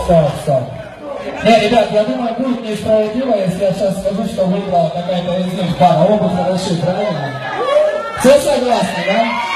Стоп. Не, ребят, я думаю, будет несправедливо, если я сейчас скажу, что выиграла какая-то из них пара. Оба хороши, правильно? Все согласны, да?